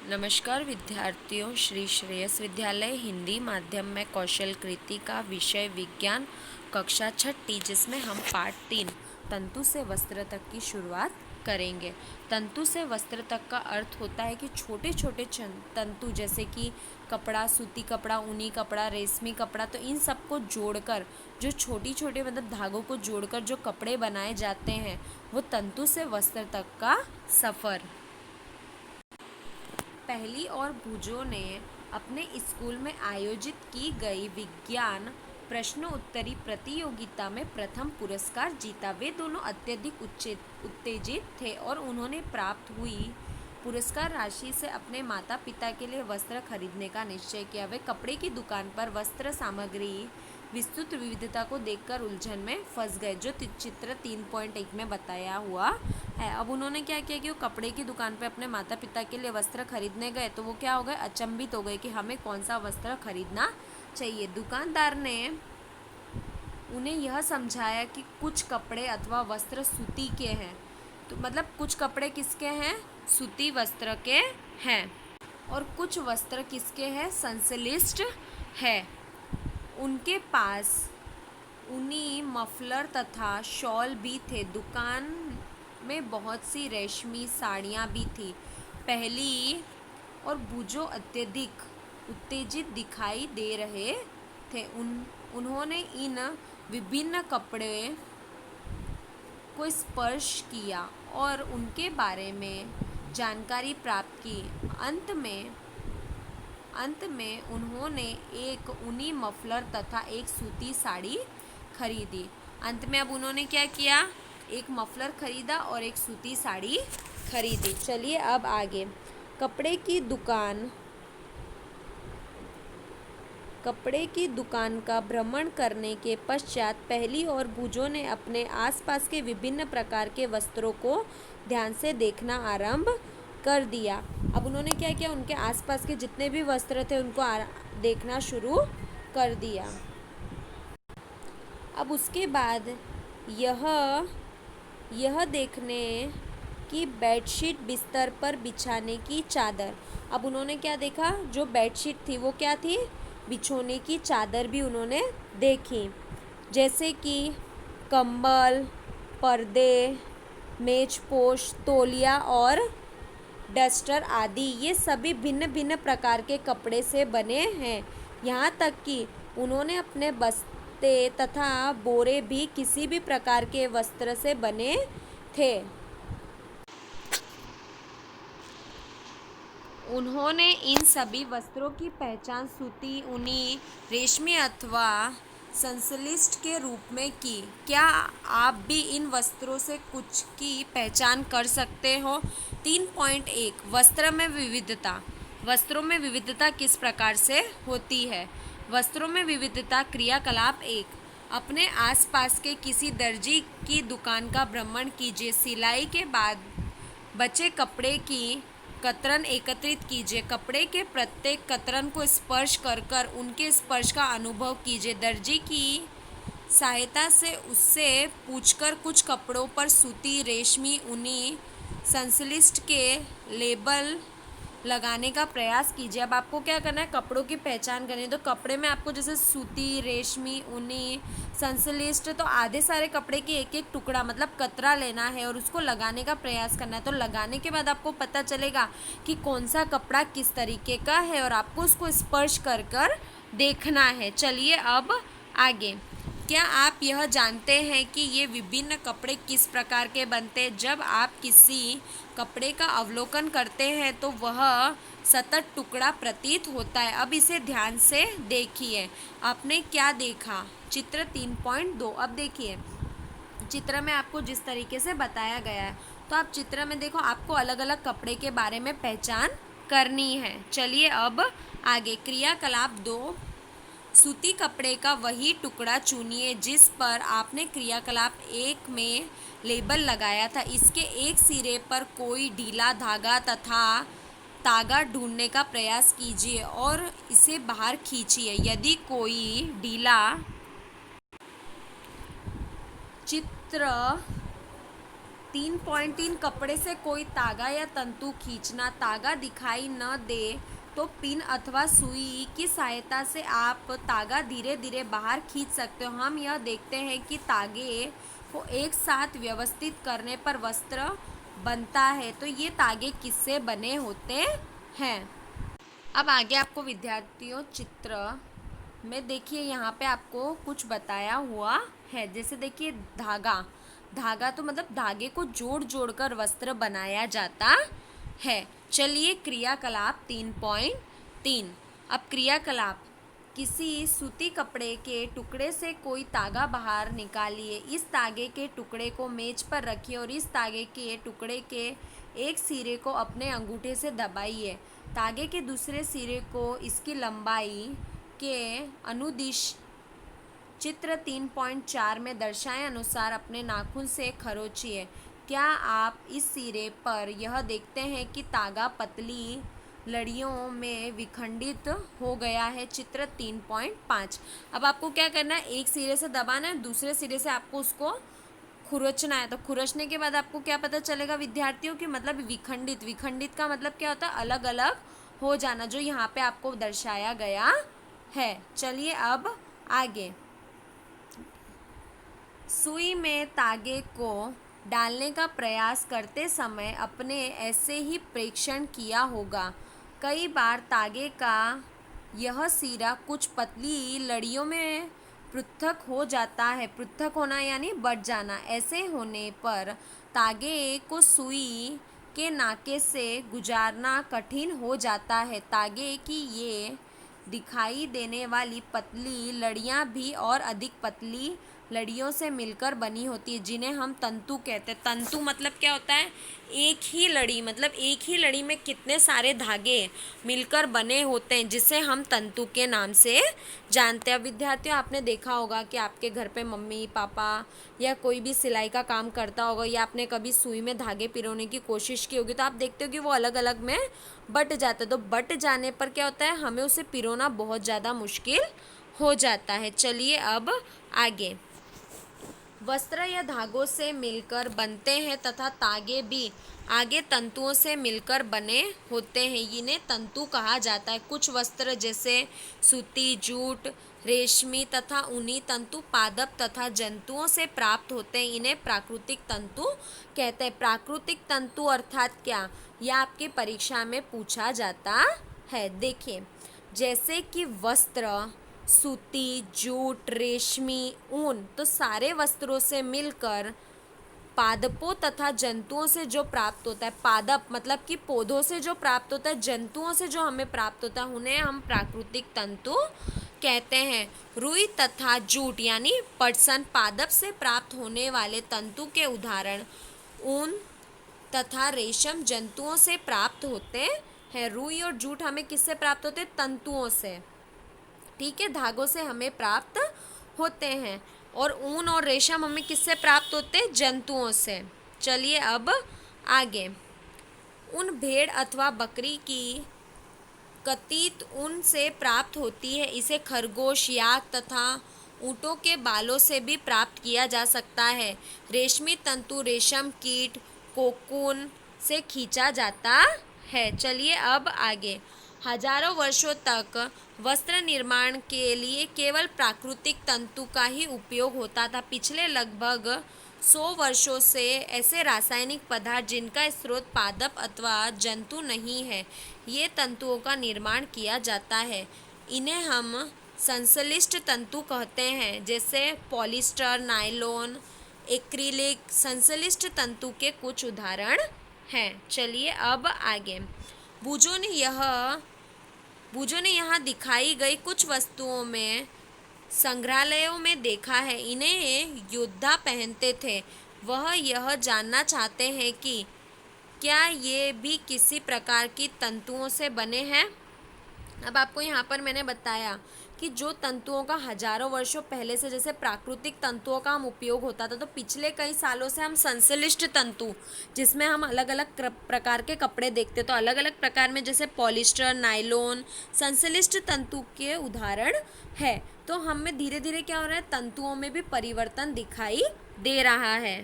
नमस्कार विद्यार्थियों, श्री श्रेयस विद्यालय हिंदी माध्यम में कौशल कृति का विषय विज्ञान कक्षा छठी, जिसमें हम पाठ 3 तंतु से वस्त्र तक की शुरुआत करेंगे। तंतु से वस्त्र तक का अर्थ होता है कि छोटे छोटे तंतु, जैसे कि कपड़ा, सूती कपड़ा, ऊनी कपड़ा, रेशमी कपड़ा, तो इन सबको जोड़कर जो छोटी छोटे मतलब धागों को जोड़कर जो कपड़े बनाए जाते हैं वो तंतु से वस्त्र तक का सफ़र। पहली और भुजो ने अपने स्कूल में आयोजित की गई विज्ञान प्रश्नोत्तरी प्रतियोगिता में प्रथम पुरस्कार जीता। वे दोनों अत्यधिक उत्तेजित थे और उन्होंने प्राप्त हुई पुरस्कार राशि से अपने माता पिता के लिए वस्त्र खरीदने का निश्चय किया। वे कपड़े की दुकान पर वस्त्र सामग्री विस्तृत विविधता को देखकर उलझन में फंस गए, जो चित्र 3.1 में बताया हुआ है। अब उन्होंने क्या किया कि वो कपड़े की दुकान पे अपने माता पिता के लिए वस्त्र खरीदने गए, तो वो क्या हो गए, अचंभित हो गए कि हमें कौन सा वस्त्र खरीदना चाहिए। दुकानदार ने उन्हें यह समझाया कि कुछ कपड़े अथवा वस्त्र सूती के हैं, तो मतलब कुछ कपड़े किसके हैं, सूती वस्त्र के हैं, और कुछ वस्त्र किसके हैं, संश्लिष्ट है। उनके पास ऊनी मफलर तथा शॉल भी थे। दुकान में बहुत सी रेशमी साड़ियाँ भी थी। पहली और भुजो अत्यधिक उत्तेजित दिखाई दे रहे थे। उन्होंने इन विभिन्न कपड़े को स्पर्श किया और उनके बारे में जानकारी प्राप्त की। अंत में उन्होंने एक ऊनी मफलर तथा एक सूती साड़ी खरीदी। अंत में अब उन्होंने क्या किया, एक मफलर खरीदा और एक सूती साड़ी खरीदी। चलिए अब आगे। कपड़े की दुकान का भ्रमण करने के पश्चात पहली और भुजो ने अपने आसपास के विभिन्न प्रकार के वस्त्रों को ध्यान से देखना आरंभ कर दिया। अब उन्होंने क्या किया, उनके आसपास के जितने भी वस्त्र थे उनको देखना शुरू कर दिया। अब उसके बाद यह देखने कि बेडशीट, बिस्तर पर बिछाने की चादर। अब उन्होंने क्या देखा, जो बेडशीट थी वो क्या थी, बिछोने की चादर भी उन्होंने देखी, जैसे कि कंबल, पर्दे, मेजपोश, तौलिया और डस्टर आदि। ये सभी भिन्न भिन्न प्रकार के कपड़े से बने हैं। यहाँ तक कि उन्होंने अपने बस्ते तथा बोरे भी किसी भी प्रकार के वस्त्र से बने थे। उन्होंने इन सभी वस्त्रों की पहचान सूती, ऊनी, रेशमी अथवा संश्लिष्ट के रूप में की। क्या आप भी इन वस्त्रों से कुछ की पहचान कर सकते हो? 3.1 वस्त्र में विविधता। वस्त्रों में विविधता किस प्रकार से होती है? वस्त्रों में विविधता क्रियाकलाप 1, अपने आसपास के किसी दर्जी की दुकान का भ्रमण कीजिए। सिलाई के बाद बचे कपड़े की कतरन एकत्रित कीजिए। कपड़े के प्रत्येक कतरन को स्पर्श कर कर उनके स्पर्श का अनुभव कीजिए। दर्जी की सहायता से उससे पूछकर कुछ कपड़ों पर सूती, रेशमी, ऊनी, संश्लिष्ट के लेबल लगाने का प्रयास कीजिए। अब आपको क्या करना है, कपड़ों की पहचान करनी है। तो कपड़े में आपको जैसे सूती, रेशमी, ऊनी, संश्लिष्ट, तो आधे सारे कपड़े की एक एक टुकड़ा मतलब कतरा लेना है और उसको लगाने का प्रयास करना है। तो लगाने के बाद आपको पता चलेगा कि कौन सा कपड़ा किस तरीके का है और आपको उसको स्पर्श कर कर देखना है। चलिए अब आगे। क्या आप यह जानते हैं कि ये विभिन्न कपड़े किस प्रकार के बनते हैं? जब आप किसी कपड़े का अवलोकन करते हैं तो वह सतत टुकड़ा प्रतीत होता है। अब इसे ध्यान से देखिए। आपने क्या देखा? चित्र 3.2। अब देखिए, चित्र में आपको जिस तरीके से बताया गया है, तो आप चित्र में देखो, आपको अलग अलग कपड़े के बारे में पहचान करनी है। चलिए अब आगे। क्रियाकलाप 2, सूती कपड़े का वही टुकड़ा चुनिए जिस पर आपने क्रियाकलाप 1 में लेबल लगाया था। इसके एक सिरे पर कोई ढीला धागा तथा तागा ढूंढने का प्रयास कीजिए और इसे बाहर खींचिए। यदि कोई ढीला चित्र 3.3 कपड़े से कोई तागा या तंतु खींचना, तागा दिखाई न दे तो पिन अथवा सुई की सहायता से आप तागा धीरे धीरे बाहर खींच सकते हो। हम यह देखते हैं कि तागे को एक साथ व्यवस्थित करने पर वस्त्र बनता है। तो ये तागे किससे बने होते हैं। अब आगे आपको विद्यार्थियों चित्र में देखिए, यहाँ पे आपको कुछ बताया हुआ है। जैसे देखिए धागा, धागा तो मतलब धागे को जोड़ जोड़ कर वस्त्र बनाया जाता है। चलिए क्रियाकलाप 3.3। अब क्रियाकलाप, किसी सूती कपड़े के टुकड़े से कोई तागा बाहर निकालिए। इस तागे के टुकड़े को मेज पर रखिए और इस तागे के टुकड़े के एक सिरे को अपने अंगूठे से दबाइए। तागे के दूसरे सिरे को इसकी लंबाई के अनुदिश चित्र 3.4 में दर्शाए अनुसार अपने नाखून से खरोंचिए। क्या आप इस सिरे पर यह देखते हैं कि तागा पतली लड़ियों में विखंडित हो गया है। चित्र 3.5। अब आपको क्या करना है, एक सिरे से दबाना है, दूसरे सिरे से आपको उसको खुरचना है। तो खुरचने के बाद आपको क्या पता चलेगा विद्यार्थियों की, मतलब विखंडित, विखंडित का मतलब क्या होता है, अलग अलग हो जाना, जो यहाँ पे आपको दर्शाया गया है। चलिए अब आगे, सुई में तागे को डालने का प्रयास करते समय अपने ऐसे ही प्रेक्षण किया होगा। कई बार तागे का यह सिरा कुछ पतली लड़ियों में पृथक हो जाता है। पृथक होना यानी बढ़ जाना। ऐसे होने पर तागे को सुई के नाके से गुजारना कठिन हो जाता है। तागे की ये दिखाई देने वाली पतली लड़ियाँ भी और अधिक पतली लड़ियों से मिलकर बनी होती है, जिन्हें हम तंतु कहते हैं। तंतु मतलब क्या होता है, एक ही लड़ी, मतलब एक ही लड़ी में कितने सारे धागे मिलकर बने होते हैं, जिसे हम तंतु के नाम से जानते हैं। विद्यार्थियों, आपने देखा होगा कि आपके घर पे मम्मी पापा या कोई भी सिलाई का काम करता होगा, या आपने कभी सुई में धागे पिरोने की कोशिश की होगी, तो आप देखते हो कि वो अलग अलग में बट जाता है। तो बट जाने पर क्या होता है, हमें उसे पिरोना बहुत ज़्यादा मुश्किल हो जाता है। चलिए अब आगे, वस्त्र या धागों से मिलकर बनते हैं तथा तागे भी आगे तंतुओं से मिलकर बने होते हैं, इन्हें तंतु कहा जाता है। कुछ वस्त्र जैसे सूती, जूट, रेशमी तथा ऊनी तंतु पादप तथा जंतुओं से प्राप्त होते हैं, इन्हें प्राकृतिक तंतु कहते हैं। प्राकृतिक तंतु अर्थात क्या, यह आपकी परीक्षा में पूछा जाता है। देखिए, जैसे कि वस्त्र सूती, जूट, रेशमी, ऊन, तो सारे वस्त्रों से मिलकर पादपों तथा जंतुओं से जो प्राप्त होता है, पादप मतलब कि पौधों से जो प्राप्त होता है, जंतुओं से जो हमें प्राप्त होता है, उन्हें हम प्राकृतिक तंतु कहते हैं। रुई तथा जूट यानी पटसन पादप से प्राप्त होने वाले तंतु के उदाहरण ऊन तथा रेशम जंतुओं से प्राप्त होते हैं। रुई और जूट हमें किससे प्राप्त होते हैं, तंतुओं से, ठीक है, धागों से हमें प्राप्त होते हैं। और ऊन और रेशम हमें किससे प्राप्त होते हैं, जंतुओं से। चलिए अब आगे, ऊन भेड़ अथवा बकरी की कतीत ऊन से प्राप्त होती है, इसे खरगोश, याक तथा ऊँटों के बालों से भी प्राप्त किया जा सकता है। रेशमी तंतु रेशम कीट कोकून से खींचा जाता है। चलिए अब आगे, हजारों वर्षों तक वस्त्र निर्माण के लिए केवल प्राकृतिक तंतु का ही उपयोग होता था। पिछले लगभग 100 वर्षों से ऐसे रासायनिक पदार्थ जिनका स्रोत पादप अथवा जंतु नहीं है, ये तंतुओं का निर्माण किया जाता है। इन्हें हम संश्लिष्ट तंतु कहते हैं, जैसे पॉलिस्टर, नायलॉन, एक्रिलिक संश्लिष्ट तंतु के कुछ उदाहरण हैं। चलिए अब आगे, बूझों ने यहाँ दिखाई गई कुछ वस्तुओं में संग्रहालयों में देखा है, इन्हें योद्धा पहनते थे। वह यह जानना चाहते हैं कि क्या ये भी किसी प्रकार की तंतुओं से बने हैं। अब आपको यहाँ पर मैंने बताया कि जो तंतुओं का हजारों वर्षों पहले से, जैसे प्राकृतिक तंतुओं का हम उपयोग होता था, तो पिछले कई सालों से हम संश्लिष्ट तंतु, जिसमें हम अलग अलग प्रकार के कपड़े देखते, तो अलग अलग प्रकार में जैसे पॉलिस्टर, नायलॉन संश्लिष्ट तंतु के उदाहरण है। तो हमें धीरे धीरे क्या हो रहा है, तंतुओं में भी परिवर्तन दिखाई दे रहा है।